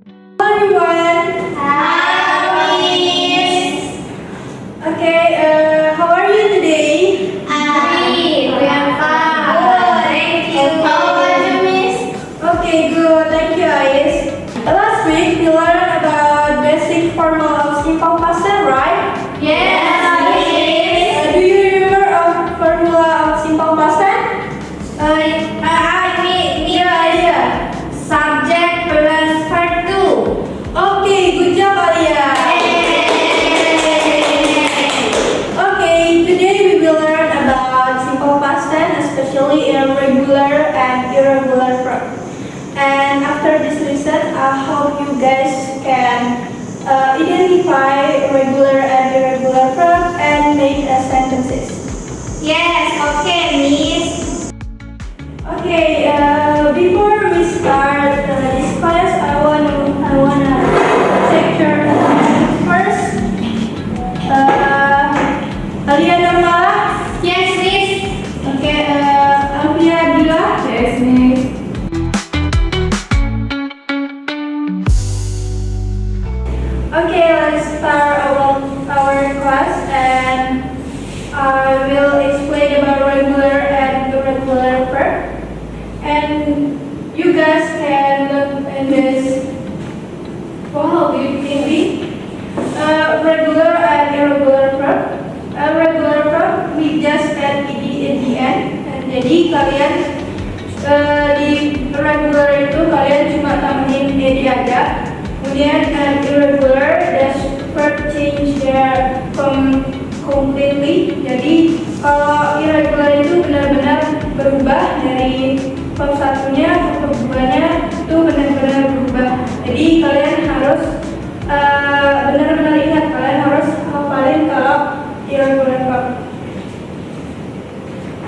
Hello everyone. Hi, Miss. Okay, how are you today? We are fine. Thank you. How about you, Miss? Okay, good. Thank you, Ais. Last week we learned about basic formula of simple past tense, right? Yes, Miss. Do you remember a formula of simple past tense? Idea. Subject plus verb two. Okay, good job, Alia. Okay, today we will learn about simple past tense, especially irregular and irregular verb. And after this lesson, I hope you guys can identify regular and irregular verb and make sentences. Yes, okay, Miss. Okay, before we start this class, I wanna check your attention first. Alia Normala. Yes, Miss. Okay, Alvia Bila. Yes, Miss. Okay, let's start our class and I will explain about regular and irregular verb. And you guys can look in this follow beautifully. Regular and irregular verb. Regular verb we just add ed in the end. And jadi kalian di regular itu kalian cuma tambahin ed aja. Kemudian irregular dash verb change their completely. Jadi kalau irregular itu benar-benar berubah dari verb satunya ke verb keduanya itu benar-benar berubah. Jadi kalian harus benar-benar ingat, kalian harus hafalin kalau irregular verb.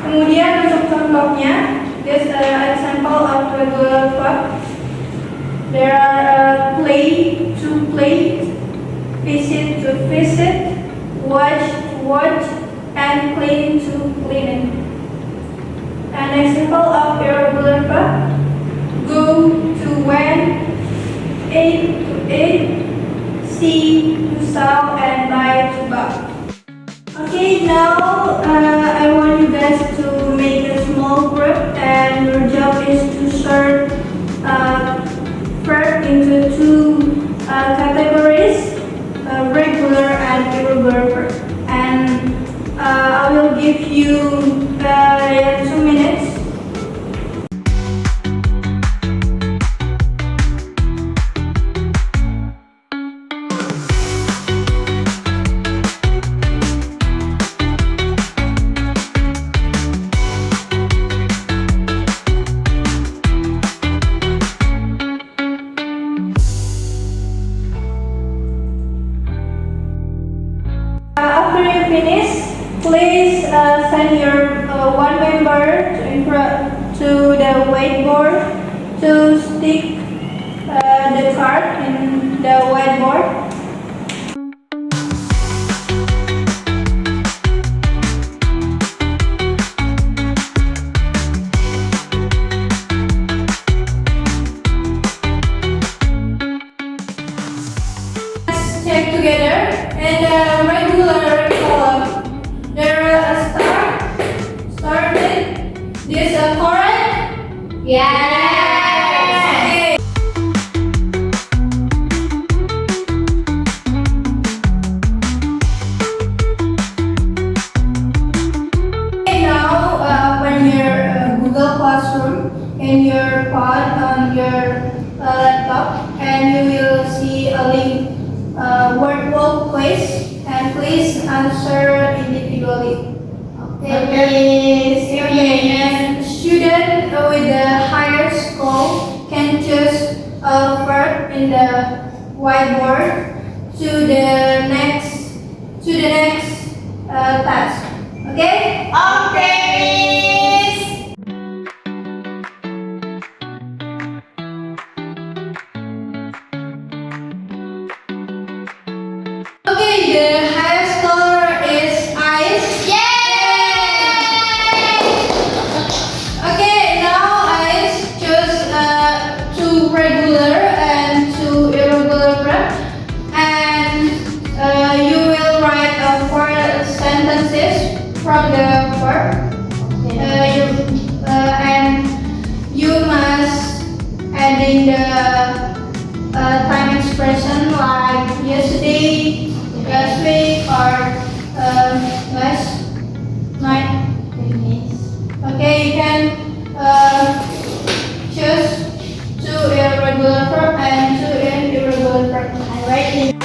Kemudian untuk contohnya, this example of regular verb. There are play to play, visit to visit, watch to watch, and clean to clean. An example of irregular verb: go to went, ate to ate, see to saw, and buy to buy. Okay, now I want you guys to make a small group, and your job is to sort verb into two categories, regular and irregular verb. And I will give you 2 minutes. After you finish, please send your one member to the whiteboard to stick the card in the whiteboard. Let's check together. And regular column, there is a started. This a correct? Yes. Okay, now open your Google Classroom in your phone on your laptop, and you will see a link word wall quiz, and please answer individually. Okay. And student with the higher score can choose a verb in the whiteboard to the next task. Okay? Okay, Miss. Okay, the highest score is Ais. Yay! Okay, now Ais choose two regular and two is from the verb. And you must add in the time expression like yesterday, last week, or last night. Okay, you can choose two irregular verb and two irregular verb. Alright.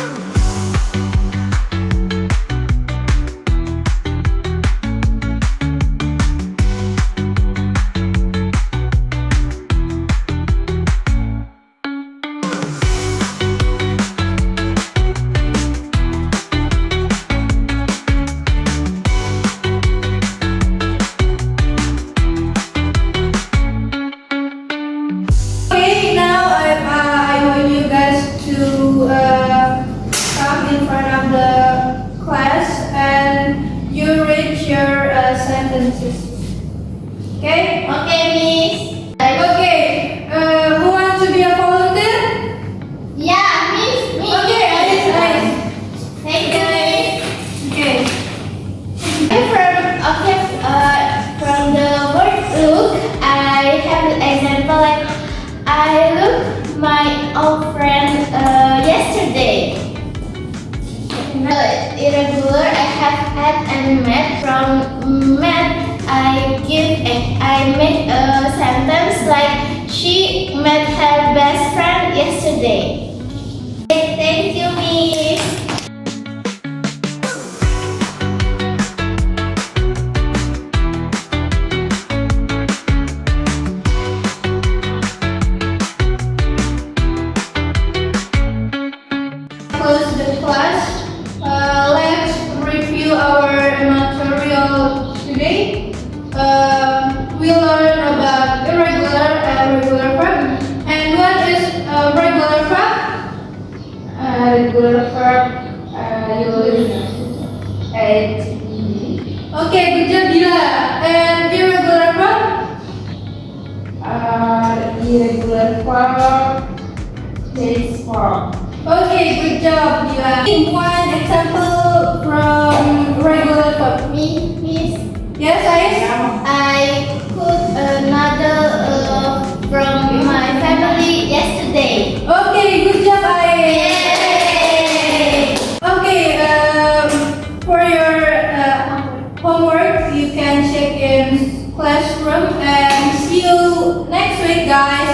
Okay, now I want you guys to come in front of the class and you read your sentences. Okay? Okay, Miss. Okay. Who wants to be a volunteer? Yeah, Miss. Okay, Alice. Thank you, Miss. Okay. From the word look, I have an example like I looked my old friend yesterday. Irregular, I have had and met. From met, I make a sentence like she met her best friend yesterday. Thank you, Miss. Close the class. Let's review our material today. We learn about irregular and regular verb. And what is a regular verb? Regular verb Okay, good job, Dila. And irregular verb? Irregular verb is verb. Okay, good job, Dila. One example from regular verb. Miss. Yes, I cooked another from my family yesterday. Okay, good job, Yay! Okay, for your homework, you can check in classroom and see you next week, guys.